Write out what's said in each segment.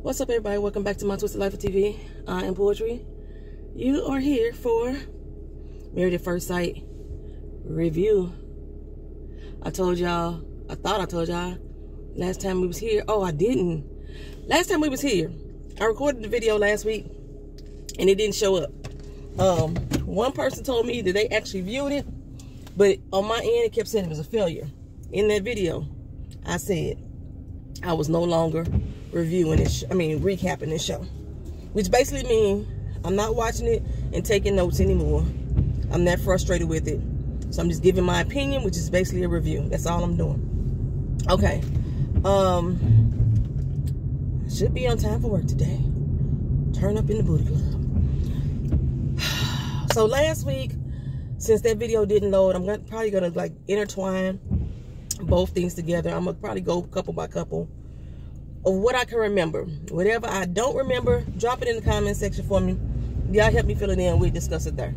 What's up, everybody? Welcome back to My Twisted Life of TV and Poetry. You are here for Married at First Sight review. I thought I told y'all last time we was here. Oh, I didn't. Last time we was here, I recorded the video last week and it didn't show up. One person told me that they actually viewed it, but on my end it kept saying it was a failure. In that video, I said I was no longer reviewing it, recapping this show, which basically means I'm not watching it and taking notes anymore. I'm that frustrated with it, so I'm just giving my opinion, which is basically a review. That's all I'm doing. Okay. Should be on time for work today. Turn up in the booty club. So last week, since that video didn't load, I'm probably gonna like intertwine both things together. I'm gonna probably go couple by couple of what I can remember. Whatever I don't remember, drop it in the comment section for me. Y'all help me fill it in. We discuss it there.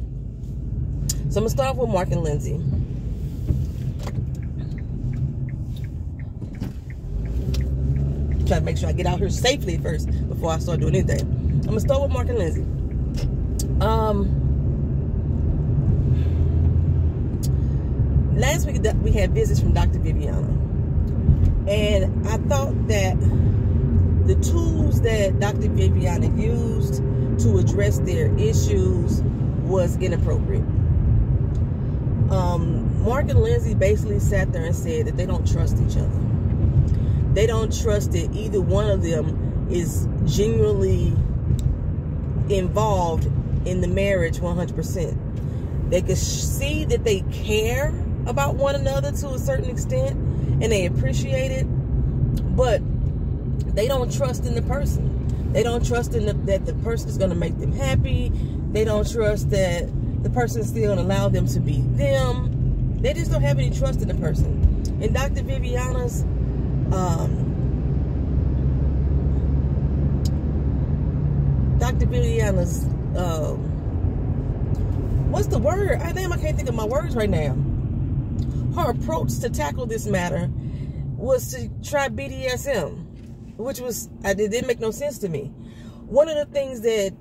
So I'm gonna start with Mark and Lindsay. Try to make sure I get out here safely first before I start doing anything. I'm gonna start with Mark and Lindsay. Last week we had visits from Dr. Viviana, and I thought that the tools that Dr. Viviana used to address their issues was inappropriate. Mark and Lindsay basically sat there and said that they don't trust each other. They don't trust that either one of them is genuinely involved in the marriage 100%. They could see that they care about one another to a certain extent and they appreciate it, but they don't trust in the person. They don't trust in that the person is going to make them happy. They don't trust that the person is still going to allow them to be them. They just don't have any trust in the person. And Dr. Viviana's what's the word? I can't think of my words right now. Her approach to tackle this matter was to try BDSM, which was, it didn't make no sense to me. One of the things that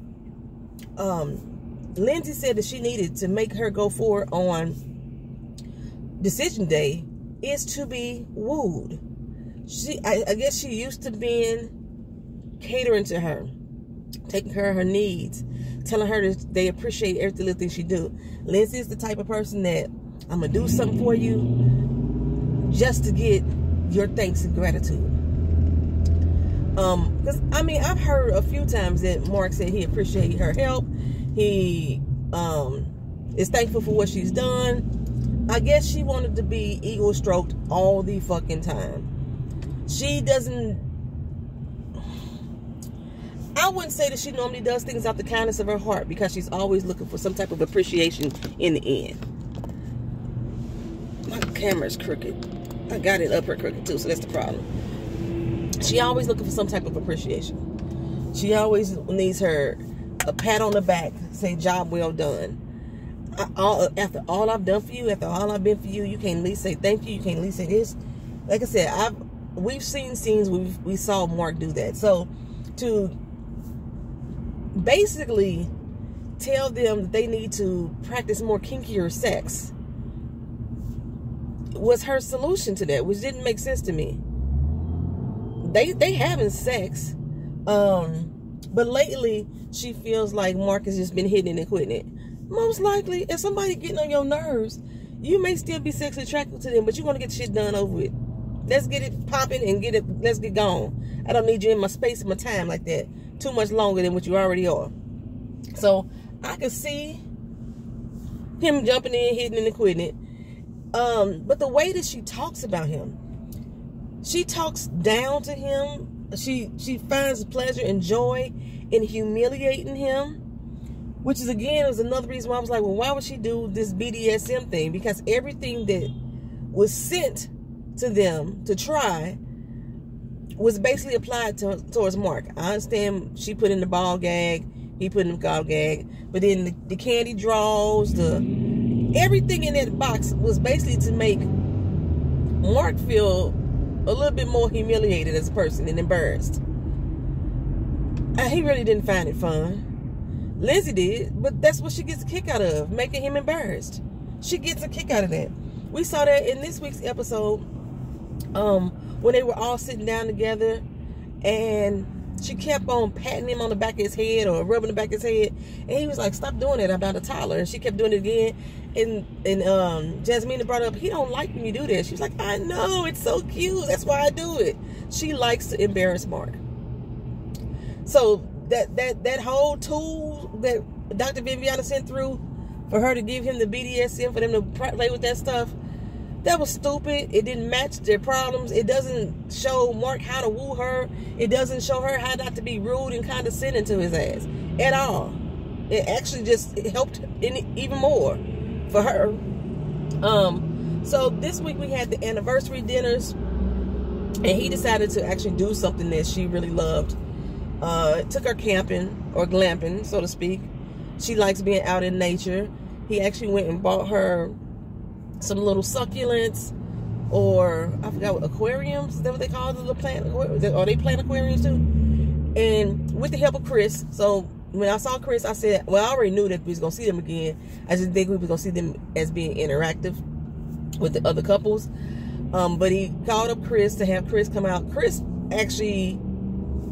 Lindsay said that she needed to make her go forward on decision day is to be wooed. I guess she used to being catering to her, taking care of her needs, telling her that they appreciate every little thing she do. Lindsay is the type of person that I'm gonna do something for you just to get your thanks and gratitude. Because I've heard a few times that Mark said he appreciated her help. He is thankful for what she's done. I guess she wanted to be ego stroked all the fucking time. She doesn't. I wouldn't say that she normally does things out the kindness of her heart, because she's always looking for some type of appreciation in the end. My camera's crooked. I got it up her crooked too, so that's the problem. She always looking for some type of appreciation. She always needs a pat on the back, say job well done. After all I've done for you, after all I've been for you, you can't at least say thank you. You can't at least say this. Like I said, we've seen scenes where we saw Mark do that. So to basically tell them that they need to practice more kinkier sex was her solution to that, which didn't make sense to me. They having sex, but lately she feels like Mark has just been hitting it and quitting it. Most likely, if somebody getting on your nerves, you may still be sexually attracted to them, but you want to get shit done over with. Let's get it popping and let's get gone. I don't need you in my space and my time like that too much longer than what you already are. So I can see him jumping in, hitting it and quitting it. But the way that she talks about him, she talks down to him. She finds pleasure and joy in humiliating him, which is, again, was another reason why I was like, well, why would she do this BDSM thing? Because everything that was sent to them to try was basically applied towards Mark. I understand she put in the ball gag, he put in the gall gag, but then the candy draws, everything in that box was basically to make Mark feel a little bit more humiliated as a person and embarrassed. He really didn't find it fun. Lindsay did, but that's what she gets a kick out of, making him embarrassed. She gets a kick out of that. We saw that in this week's episode, when they were all sitting down together, and she kept on patting him on the back of his head or rubbing the back of his head, and he was like, "Stop doing it, I'm not a toddler." And she kept doing it again, and Jasmine brought up, "He don't like when you do this." She was like, "I know, it's so cute, that's why I do it." She likes to embarrass Mark. So that whole tool that Dr. Viviana sent through for her to give him the BDSM, for them to play with that stuff, that was stupid. It didn't match their problems. It doesn't show Mark how to woo her. It doesn't show her how not to be rude and condescending to his ass at all. It actually just helped even more for her. So this week we had the anniversary dinners, and he decided to actually do something that she really loved. Took her camping, or glamping, so to speak. She likes being out in nature. He actually went and bought her some little succulents, or I forgot what, aquariums. Is that what they call the little plant? Are they plant aquariums too? And with the help of Chris. So when I saw Chris, I said, well, I already knew that we was gonna see them again. I just think we was gonna see them as being interactive with the other couples. But he called up Chris to have Chris come out. Chris actually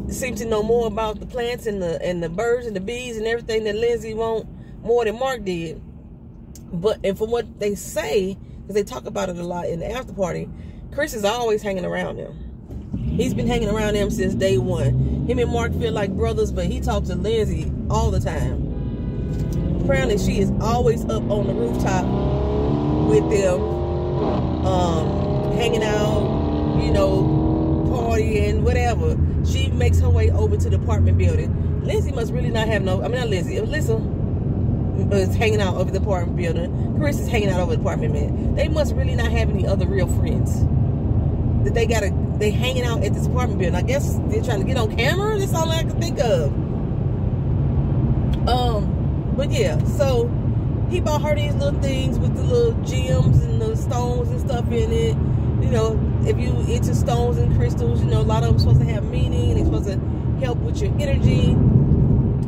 seemed to know more about the plants and the birds and the bees and everything that Lindsay won't more than Mark did. And from what they say, because they talk about it a lot in the after party, Chris is always hanging around them. He's been hanging around them since day one. Him and Mark feel like brothers, but he talks to Lindsay all the time. Apparently she is always up on the rooftop with them, hanging out, you know, partying, whatever. She makes her way over to the apartment building. Lindsay must really not have no, I mean not Lindsay, Alyssa is hanging out over the apartment building. Chris is hanging out over the apartment, man. They must really not have any other real friends. That they hanging out at this apartment building. I guess they're trying to get on camera. That's all I can think of. But yeah, so he bought her these little things with the little gems and the stones and stuff in it. You know, if you into stones and crystals, you know, a lot of them supposed to have meaning. They're supposed to help with your energy.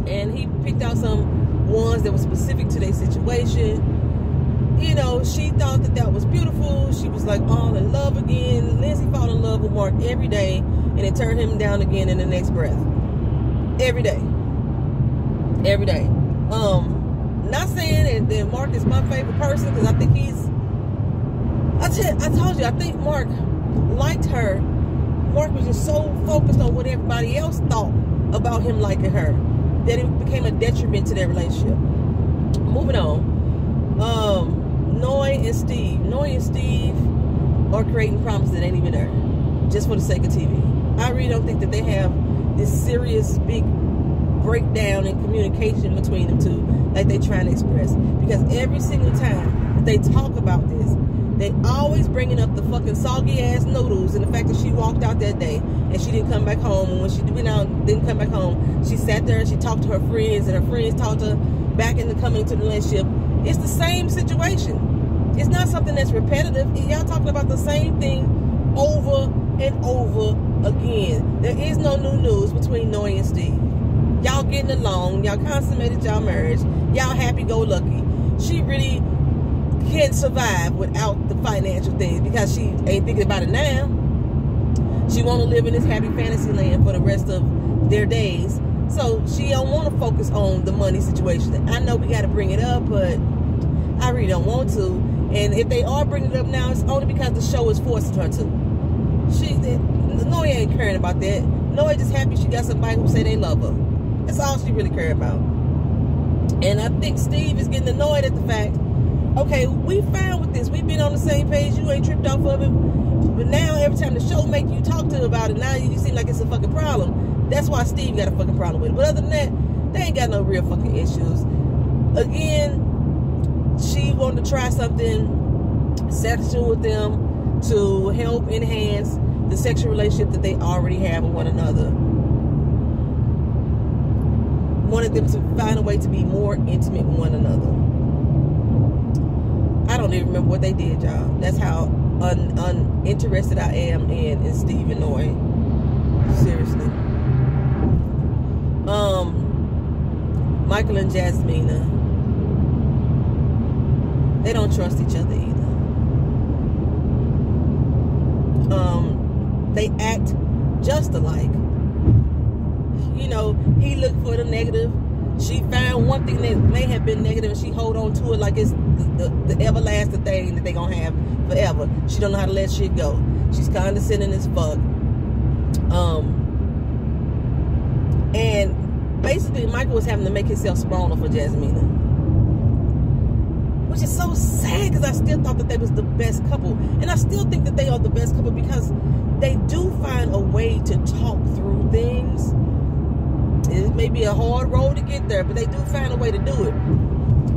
And he picked out some ones that were specific to their situation. You know, she thought that was beautiful. She was like all in love again. Lindsay fell in love with Mark every day, and it turned him down again in the next breath. Every day. Every day. Not saying that Mark is my favorite person, because I think I told you, I think Mark liked her. Mark was just so focused on what everybody else thought about him liking her that it became a detriment to their relationship. Moving on. Noy and Steve are creating promises that ain't even there, just for the sake of TV. I really don't think that they have this serious big breakdown in communication between them two like they trying to express. Because every single time that they talk about this, they always bringing up the fucking soggy ass noodles and the fact that she walked out that day and she didn't come back home. And when she went out, didn't come back home, she sat there and she talked to her friends, and her friends talked to her back into coming to the relationship. It's the same situation. It's not something that's repetitive. Y'all talking about the same thing over and over again. There is no new news between Noy and Steve. Y'all getting along. Y'all consummated y'all marriage. Y'all happy-go-lucky. She really can't survive without the financial things, because she ain't thinking about it now. She want to live in this happy fantasy land for the rest of their days. So she don't want to focus on the money situation. I know we got to bring it up, but I really don't want to. And if they are bringing it up now, it's only because the show is forcing her to. Noy ain't caring about that. Noy just happy she got somebody who say they love her. That's all she really cares about. And I think Steve is getting annoyed at the fact, okay, we fine with this. We've been on the same page. You ain't tripped off of it. But now every time the show make you talk to her about it, now you seem like it's a fucking problem. That's why Steve got a fucking problem with it. But other than that, they ain't got no real fucking issues. Again, she wanted to try something sexual with them to help enhance the sexual relationship that they already have with one another. Wanted them to find a way to be more intimate with one another. I don't even remember what they did, y'all. That's how uninterested I am in Steve and Noy. Seriously. Michael and Jasmina, they don't trust each other either. They act just alike. You know, he looked for the negative. She found one thing that may have been negative, and she hold on to it like it's the everlasting thing that they gonna have forever. She don't know how to let shit go. She's condescending as fuck. And basically, Michael was having to make himself smaller for Jasmina, which is so sad because I still thought that they was the best couple, and I still think that they are the best couple because they do find a way to talk through things. It may be a hard road to get there, but they do find a way to do it.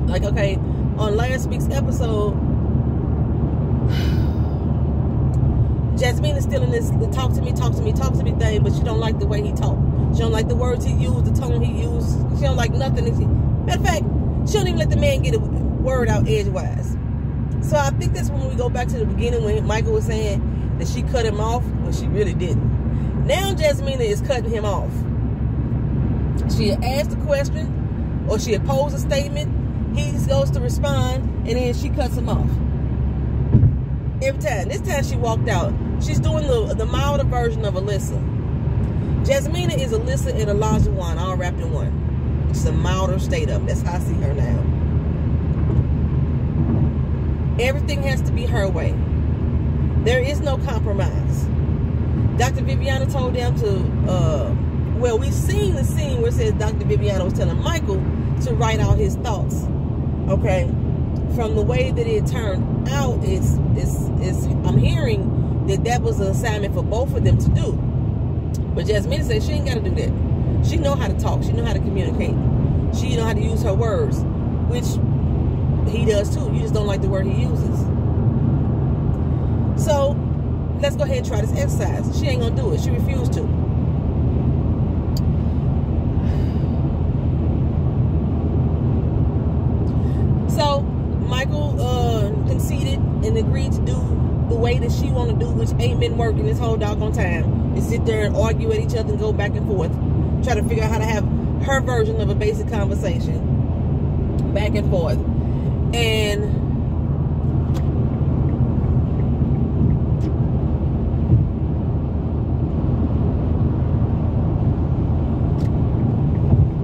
Like, okay, on last week's episode, Jasmine is still in this talk to me thing, but she don't like the way he talk. She don't like the words he used, the tone he used. She don't like nothing. Matter of fact, she don't even let the man get a word out edgewise. So I think that's when we go back to the beginning when Michael was saying that she cut him off when she really didn't. Now Jasmina is cutting him off. She had asked a question or she had posed a statement. He goes to respond and then she cuts him off. Every time. This time she walked out. She's doing the milder version of Alyssa. Jasmina is Alyssa and Elijah Wan all wrapped in one. It's a milder state of. That's how I see her now. Everything has to be her way. There is no compromise. Dr. Viviana told them to, well, we've seen the scene where it says Dr. Viviana was telling Michael to write out his thoughts. Okay? From the way that it turned out, I'm hearing that was an assignment for both of them to do. But Jasmine said she ain't got to do that. She know how to talk. She know how to communicate. She know how to use her words, which he does too. You just don't like the word he uses. So let's go ahead and try this exercise. She ain't gonna do it. She refused to. So Michael conceded and agreed to do the way that she want to do, which ain't been working this whole doggone time. Is sit there and argue at each other and go back and forth, try to figure out how to have her version of a basic conversation, back and forth. And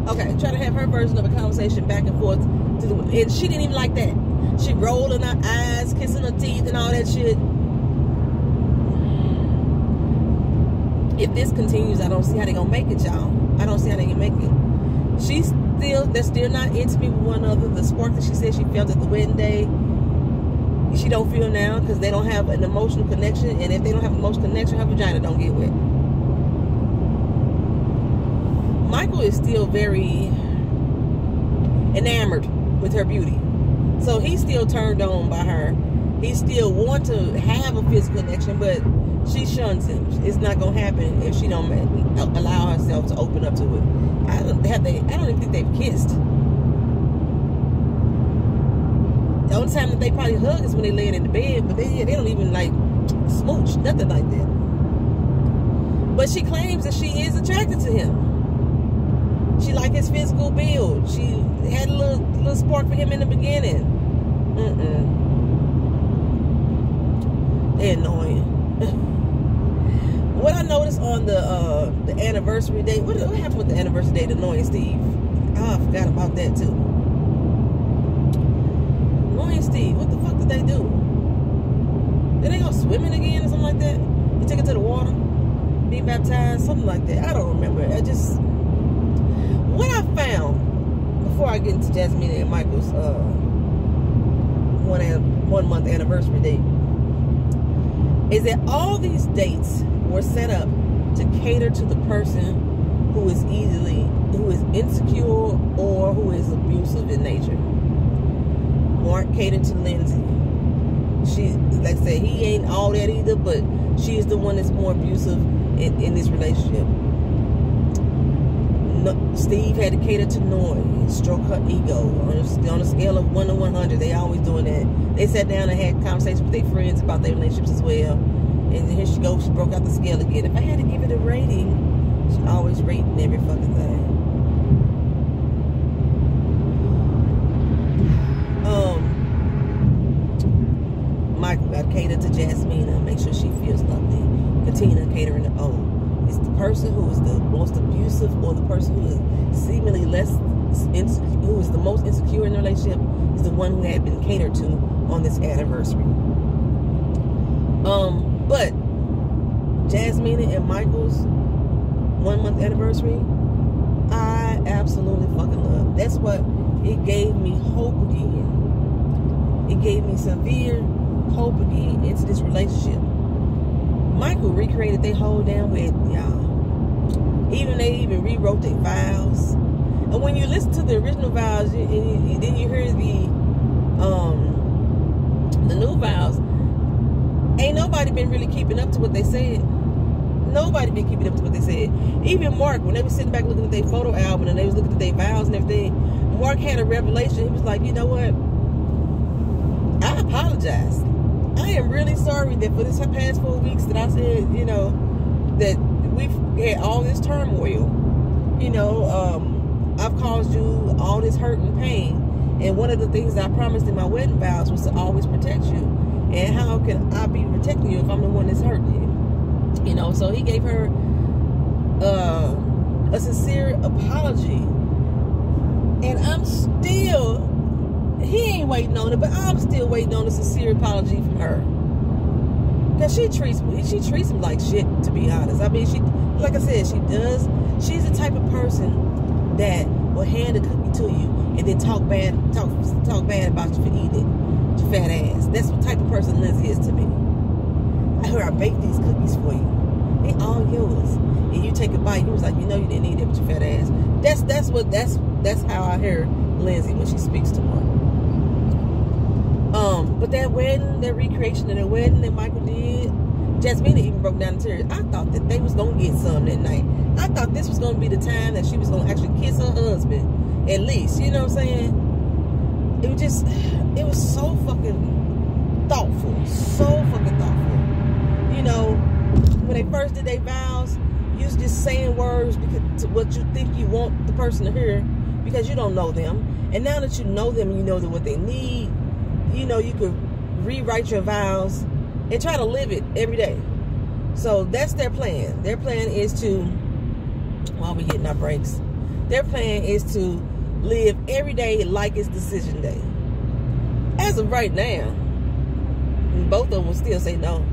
okay, try to have her version of a conversation back and forth and she didn't even like that. She rolling her eyes, kissing her teeth and all that shit. If this continues, I don't see how they gonna make it, y'all. I don't see how they can make it. They're still not intimate with one another. The spark that she said she felt at the wedding day, she don't feel now because they don't have an emotional connection. And if they don't have an emotional connection, her vagina don't get wet. Michael is still very enamored with her beauty. So he's still turned on by her. He still wants to have a physical connection, but she shuns him. It's not going to happen if she don't allow herself to open up to it. I don't even think they've kissed. The only time that they probably hug is when they laying in the bed, but they don't even like smooch, nothing like that. But she claims that she is attracted to him. She liked his physical build. She had a little spark for him in the beginning. They're annoying. What I noticed on the anniversary date, what happened with the anniversary date, annoying Steve? Oh, I forgot about that too. Annoying Steve, what the fuck did they do? Did they go swimming again or something like that? You take it to the water, be baptized, something like that. I don't remember. What I found before I get into Jasmine and Michael's 1 month anniversary date is that all these dates were set up to cater to the person who is insecure or who is abusive in nature. Mark catered to Lindsay. She, like I said, he ain't all that either, but she's the one that's more abusive in this relationship. Steve had to cater to Noy, stroke her ego on a scale of 1 to 100. They always doing that. They sat down and had conversations with their friends about their relationships as well. And here she goes, she broke out the scale again. If I had to give it a rating, she always rating every fucking thing. the most abusive or the person who is seemingly who is the most insecure in the relationship is the one who had been catered to on this anniversary. But Jasmine and Michael's 1 month anniversary, I absolutely fucking love. That's what it gave me hope again. It gave me severe hope again into this relationship. Michael recreated their whole damn wedding, y'all. They even rewrote their vows. And when you listen to the original vows, and then you hear the new vows, ain't nobody been really keeping up to what they said. Nobody been keeping up to what they said. Even Mark, when they was sitting back looking at their photo album and they was looking at their vows and everything, Mark had a revelation. He was like, you know what? I apologize. I am really sorry that for this past 4 weeks that I said, you know, that we've had all this turmoil. You know, I've caused you all this hurt and pain. And one of the things I promised in my wedding vows was to always protect you. And how can I be protecting you if I'm the one that's hurting you? You know, so he gave her a sincere apology. And I'm still... He ain't waiting on it, but I'm still waiting on a sincere apology from her. Cause she treats him like shit, to be honest. I mean, like I said, she's the type of person that will hand a cookie to you and then talk bad about you for eating it, your fat ass. That's what type of person Lindsay is to me. I heard I baked these cookies for you. They all yours. And you take a bite, you was like, you know you didn't eat it with your fat ass. That's how I hear Lindsay when she speaks to her. But that wedding, that recreation of the wedding that Michael did, Jasmine even broke down in tears. I thought that they was gonna get some that night. I thought this was gonna be the time that she was gonna actually kiss her husband, at least. You know what I'm saying? It was so fucking thoughtful, so fucking thoughtful. You know, when they first did their vows, you was just saying words because to what you think you want the person to hear because you don't know them. And now that you know them and you know what they need, you know, you could rewrite your vows and try to live it every day. So that's their plan. Their plan is to, while we getting our breaks, their plan is to live every day like it's decision day. As of right now, both of them will still say no.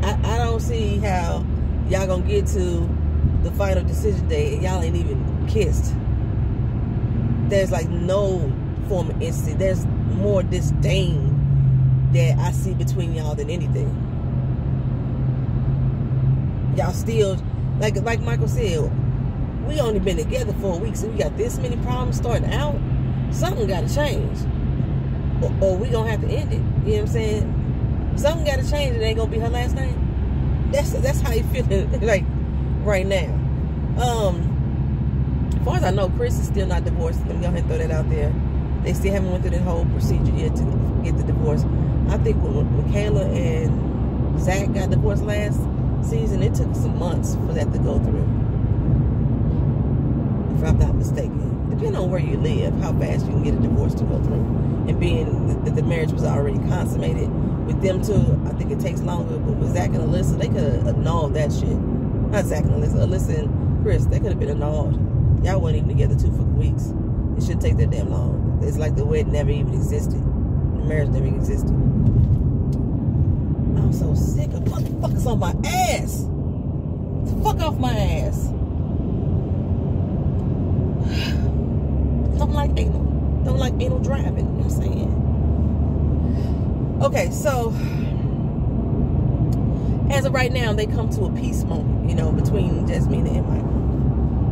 I don't see how y'all gonna get to the final decision day and y'all ain't even kissed. There's like no form of intimacy. There's more disdain that I see between y'all than anything. Y'all still, like Michael said, we only been together 4 weeks and we got this many problems starting out. Something got to change, or we gonna have to end it. You know what I'm saying? Something got to change. It ain't gonna be her last name. That's how you feeling like right now. As far as I know, Chris is still not divorced. Let me go ahead and throw that out there. They still haven't went through the whole procedure yet to get the divorce. I think when Michaela and Zach got divorced last season, it took some months for that to go through. If I'm not mistaken. Depending on where you live, how fast you can get a divorce to go through. And being that the marriage was already consummated, with them two, I think it takes longer. But with Zach and Alyssa, they could have annulled that shit. Not Zach and Alyssa. Alyssa and Chris, they could have been annulled. Y'all weren't even together 2 fucking weeks. It shouldn't take that damn long. It's like the wedding never even existed. The marriage never existed. I'm so sick of what the fuck is on my ass. Fuck off my ass. Don't like anal. Don't like anal driving. You know what I'm saying? Okay, so as of right now, they come to a peace moment, you know, between Jasmine and Michael.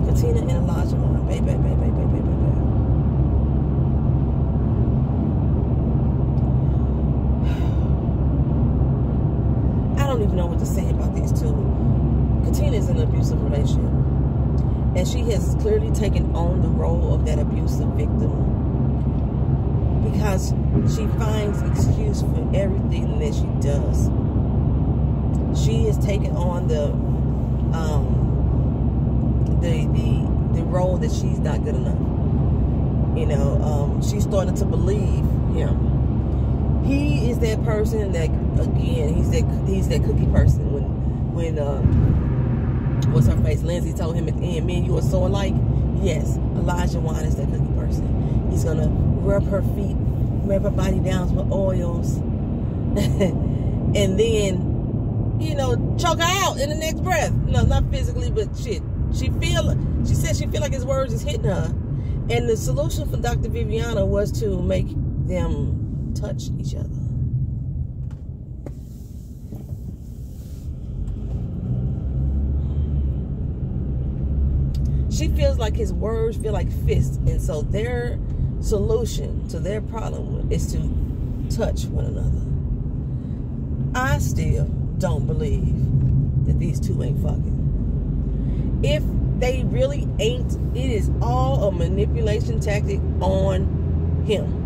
Katina and Elijah on, baby. I don't even know what to say about these two. Katina is in an abusive relationship, and she has clearly taken on the role of that abusive victim because she finds excuse for everything that she does. She has taken on the role that she's not good enough. You know, she's starting to believe him. He is that person that, again, he's that cookie person. When what's her face? Lindsay told him at the end, me and you are so alike. Yes, Elijah Wan is that cookie person. He's gonna rub her feet, rub her body down with oils, and then, you know, choke her out in the next breath. No, not physically, but shit. She said she feel like his words is hitting her. And the solution for Dr. Viviana was to make them touch each other. She feels like his words feel like fists. And so their solution to their problem is to touch one another. I still don't believe that these two ain't fucking. If they really ain't, it is all a manipulation tactic on him.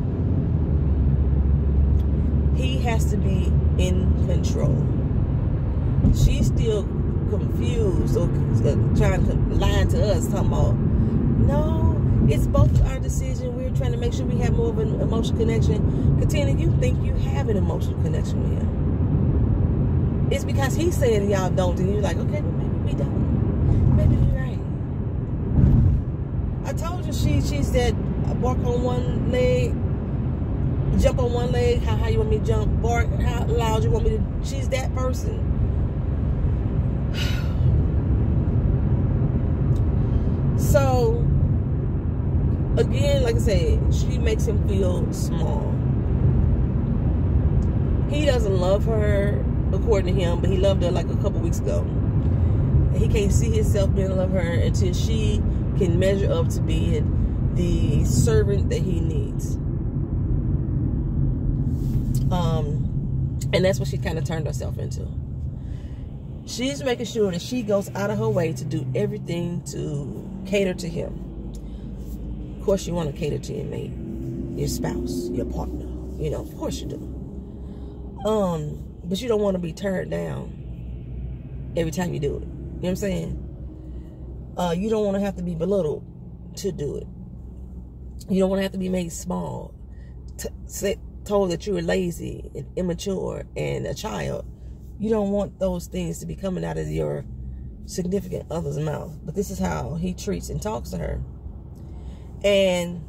He has to be in control. She's still confused or trying to lie to us, talking about, no, it's both our decision. We're trying to make sure we have more of an emotional connection. Katina, you think you have an emotional connection with him. It's because he's saying y'all don't, and you're like, okay, well, maybe we don't. Maybe you're right. I told you she said, bark on one leg, jump on one leg, how you want me to jump, bark, how loud you want me to, she's that person. So, again, like I said, she makes him feel small. He doesn't love her, according to him, but he loved her like a couple weeks ago. He can't see himself being love her until she can measure up to being the servant that he needs. And that's what she kind of turned herself into. She's making sure that she goes out of her way to do everything to cater to him. Of course, you want to cater to your mate, your spouse, your partner. You know, of course you do. But you don't want to be turned down every time you do it. You know what I'm saying? You don't want to have to be belittled to do it. You don't want to have to be made small, told that you were lazy and immature and a child. You don't want those things to be coming out of your significant other's mouth. But this is how he treats and talks to her. And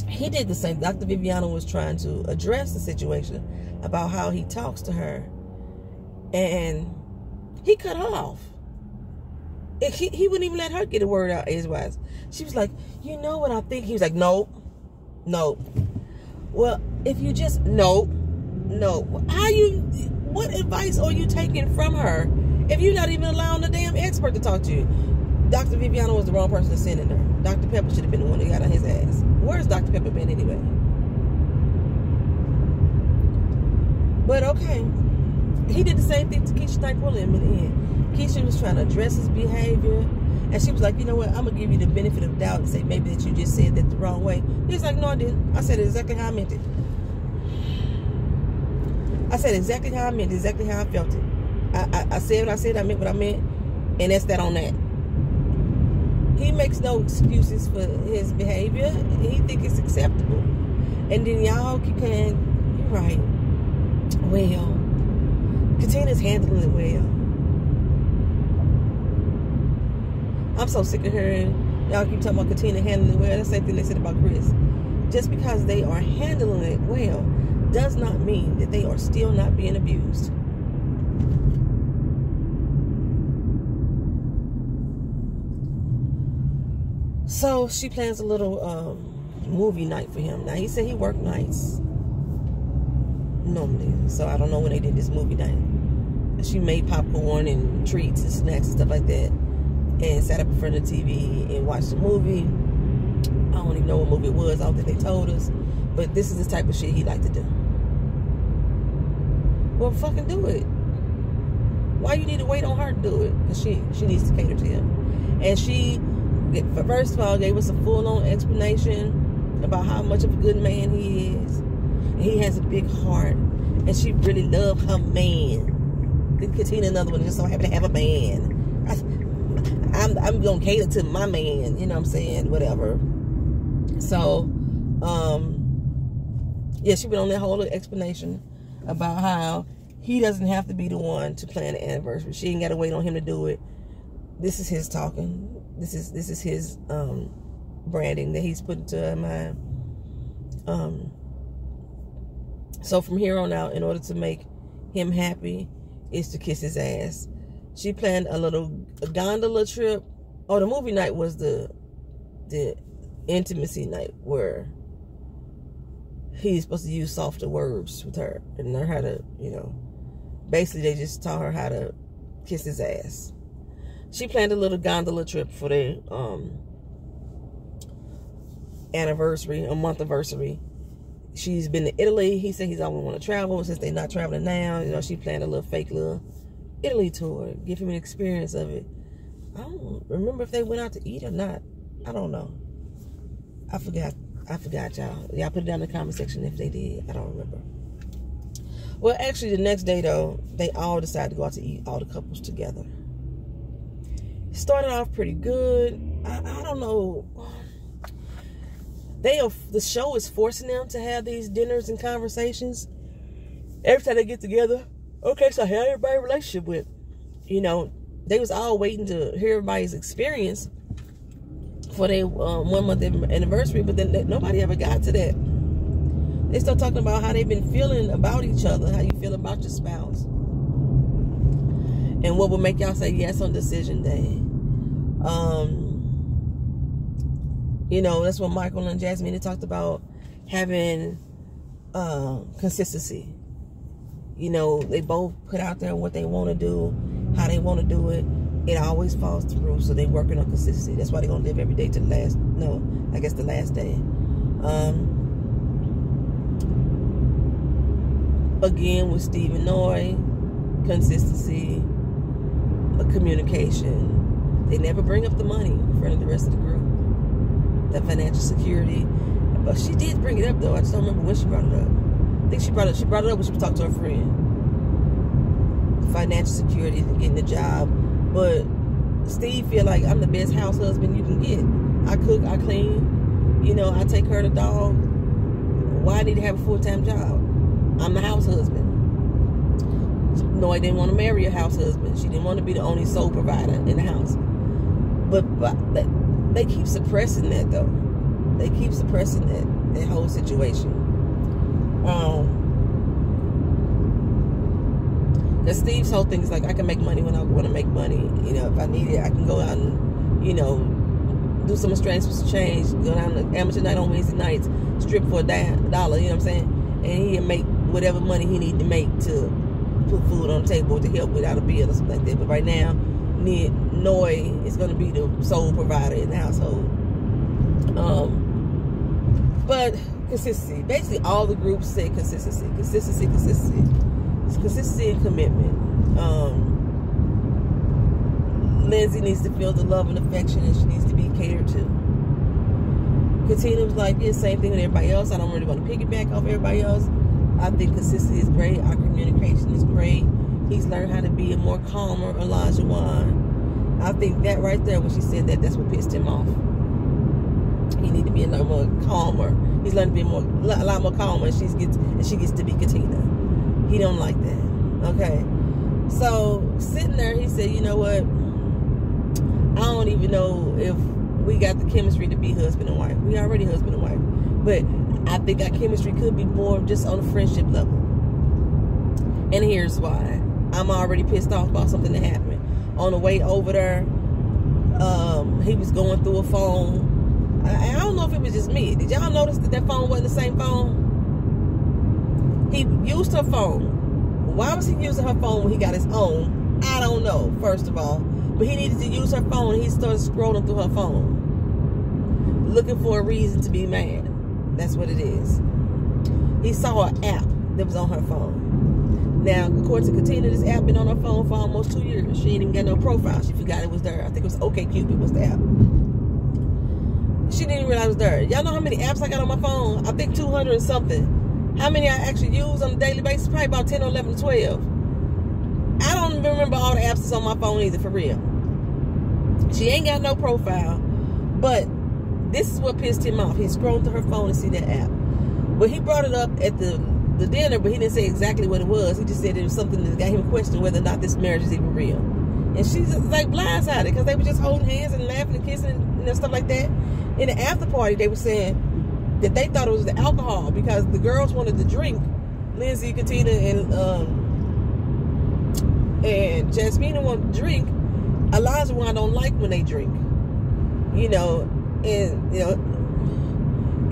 he did the same. Dr. Viviana was trying to address the situation about how he talks to her. And he cut her off. He wouldn't even let her get a word out edgewise. She was like, you know what I think? He was like, nope. Well, if you just, no. What advice are you taking from her if you're not even allowing the damn expert to talk to you? Dr. Viviana was the wrong person to send in there. Dr. Pepper should have been the one that got on his ass. Where's Dr. Pepper been anyway? But okay. He did the same thing to Keisha Thankfully in the end. Keisha was trying to address his behavior. And she was like, you know what? I'm going to give you the benefit of the doubt and say maybe that you just said that the wrong way. He was like, no, I didn't. I said it exactly how I meant it. I said exactly how I meant it, exactly how I felt it. I said what I said, I meant what I meant, and that's that on that. He makes no excuses for his behavior. He thinks it's acceptable. And then y'all keep saying, you're right. Well, Katina's handling it well. I'm so sick of hearing y'all keep talking about Katina handling it well. That's the same thing they said about Chris. Just because they are handling it well does not mean that they are still not being abused. So she plans a little movie night for him. Now he said he worked nights normally, so I don't know when they did this movie night. She made popcorn and treats and snacks and stuff like that, and sat up in front of the TV and watched the movie. I don't even know what movie it was. I don't think they told us, but this is the type of shit he liked to do. Well, fucking do it. Why you need to wait on her to do it? Because she needs to cater to him. And she, first of all, gave us a full-on explanation about how much of a good man he is. And he has a big heart. And she really loved her man. Then Katina, another one, just so happy to have a man. I'm going to cater to my man. You know what I'm saying? Whatever. So, yeah, she went on that whole explanation about how he doesn't have to be the one to plan the anniversary. She ain't got to wait on him to do it. This is his talking. This is his branding that he's put into my so from here on out, in order to make him happy, is to kiss his ass. She planned a gondola trip. Oh, the movie night was the intimacy night where he's supposed to use softer words with her and learn how to, basically they just taught her how to kiss his ass. She planned a little gondola trip for their anniversary, a month anniversary. She's been to Italy. He said he's always want to travel. Since they're not traveling now, she planned a little fake Italy tour. Give him an experience of it. I don't remember if they went out to eat or not. I don't know. I forgot y'all. Y'all put it down in the comment section if they did. I don't remember. Well, actually, the next day, though, they all decided to go out to eat, all the couples together. It started off pretty good. I don't know. The show is forcing them to have these dinners and conversations every time they get together. Okay, so how everybody relationship with, they was all waiting to hear everybody's experience for their 1 month anniversary, but then nobody ever got to that. They start talking about how they've been feeling about each other, how you feel about your spouse, and what would make y'all say yes on decision day. That's what Michael and Jasmine, they talked about having consistency. They both put out there what they want to do, how they want to do it. It always falls through, so they're working on consistency. That's why they're going to live every day to the last day. Again, with Steve and Noy, consistency, communication. They never bring up the money in front of the rest of the group. The financial security. But she did bring it up, though. I just don't remember when she brought it up. I think she brought it up when she was talking to her friend. Financial security and getting a job. But Steve feel like I'm the best house husband you can get. I cook, I clean, I take care of the dog. Why I need to have a full-time job? I'm the house husband. No, I didn't want to marry a house husband. She didn't want to be the only sole provider in the house. But they keep suppressing that, though. They keep suppressing that whole situation. Because Steve's whole thing is like, I can make money when I want to make money. If I need it, I can go out and, do some exchange for some change, go down to amateur night on Wednesday nights, strip for $1, you know what I'm saying? And he'll make whatever money he need to make to put food on the table to help without a bill or something like that. But right now, Noy is going to be the sole provider in the household. But consistency. Basically, all the groups say consistency. Consistency. It's consistency and commitment. Lindsay needs to feel the love and affection, and she needs to be catered to. Katina was like, yeah, same thing with everybody else. I don't really want to piggyback off everybody else. I think consistency is great. Our communication is great. He's learned how to be a more calmer Elijah Wan. I think that right there, when she said that, that's what pissed him off. He need to be a lot more calmer. He's learned to be a lot more calmer, and she gets to be Katina. He don't like that. Okay. So sitting there, he said, you know what? I don't even know if we got the chemistry to be husband and wife. We already husband and wife. But I think our chemistry could be more just on a friendship level. And here's why. I'm already pissed off about something that happened. On the way over there, he was going through a phone. I don't know if it was just me. Did y'all notice that phone wasn't the same phone? He used her phone. Why was he using her phone when he got his own? I don't know, first of all. But he needed to use her phone, and he started scrolling through her phone, looking for a reason to be mad. That's what it is. He saw an app that was on her phone. Now, according to Katina, this app been on her phone for almost 2 years. She ain't even got no profile. She forgot it was there. I think it was OkCupid was the app. She didn't even realize it was there. Y'all know how many apps I got on my phone? I think 200 and something. How many I actually use on a daily basis? Probably about 10 or 11 or 12. I don't even remember all the apps that's on my phone either, for real. She ain't got no profile. But this is what pissed him off. He scrolled through her phone and see that app. But he brought it up at the dinner, but he didn't say exactly what it was. He just said it was something that got him questioning whether or not this marriage is even real. And she's like blindsided because they were just holding hands and laughing and kissing and stuff like that. In the after party, they were saying that they thought it was the alcohol because the girls wanted to drink. Lindsay, Katina, and Jasmina wanted to drink. Elijah one don't like when they drink. You know, and you know,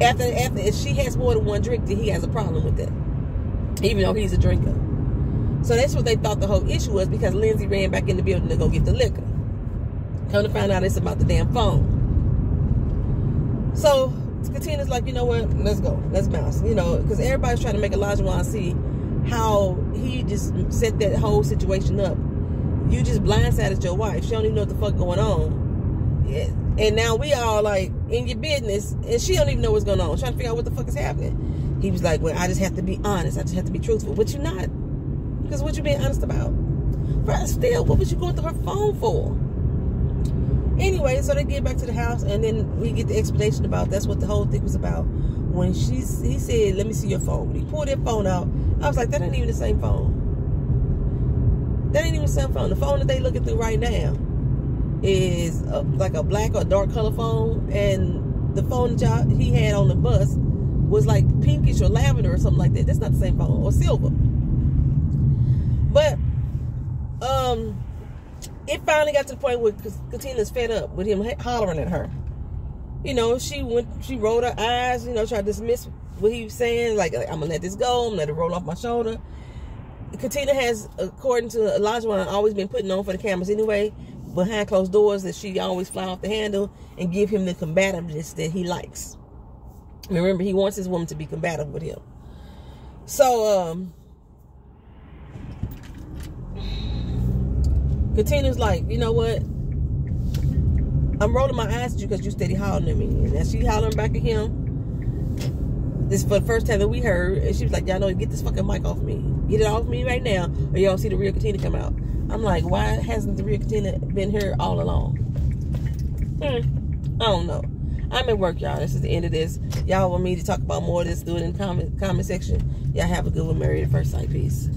after if she has more than one drink, then he has a problem with that, even though he's a drinker. So that's what they thought the whole issue was, because Lindsay ran back in the building to go get the liquor. Come to find out it's about the damn phone. So Katina's like, you know what, let's go, let's bounce, you know, because everybody's trying to make Elijah want to see how he just set that whole situation up. You just blindsided your wife. She don't even know what the fuck going on. Yeah. And now we all like in your business, and she don't even know what's going on, trying to figure out what the fuck is happening. He was like, well, I just have to be honest. I just have to be truthful. But you're not. Because what you being honest about? But still, what was you going through her phone for? Anyway, so they get back to the house, and then we get the explanation about that's what the whole thing was about. When he said, let me see your phone. When he pulled that phone out, I was like, that ain't even the same phone. That ain't even the same phone. The phone that they looking through right now is like a black or dark color phone, and the phone that he had on the bus was like pinkish or lavender or something like that. That's not the same phone, or silver. But it finally got to the point where Katina's fed up with him hollering at her. You know, she rolled her eyes, you know, tried to dismiss what he was saying, like, I'm gonna let this go, I'm gonna let it roll off my shoulder. Katina has, according to Elijah, always been putting on for the cameras anyway, behind closed doors, that she always fly off the handle and give him the combativeness that he likes. Remember, he wants his woman to be combative with him. So, Katina's like, you know what? I'm rolling my eyes at you because you steady hollering at me. And as she hollering back at him, this is for the first time that we heard, and she was like, y'all know, get this fucking mic off me. Get it off me right now, or y'all see the real Katina come out. I'm like, why hasn't the real Katina been here all along? I don't know. I'm at work, y'all. This is the end of this. Y'all want me to talk about more of this, do it in the comment section. Y'all have a good one. Married at First Sight. Peace.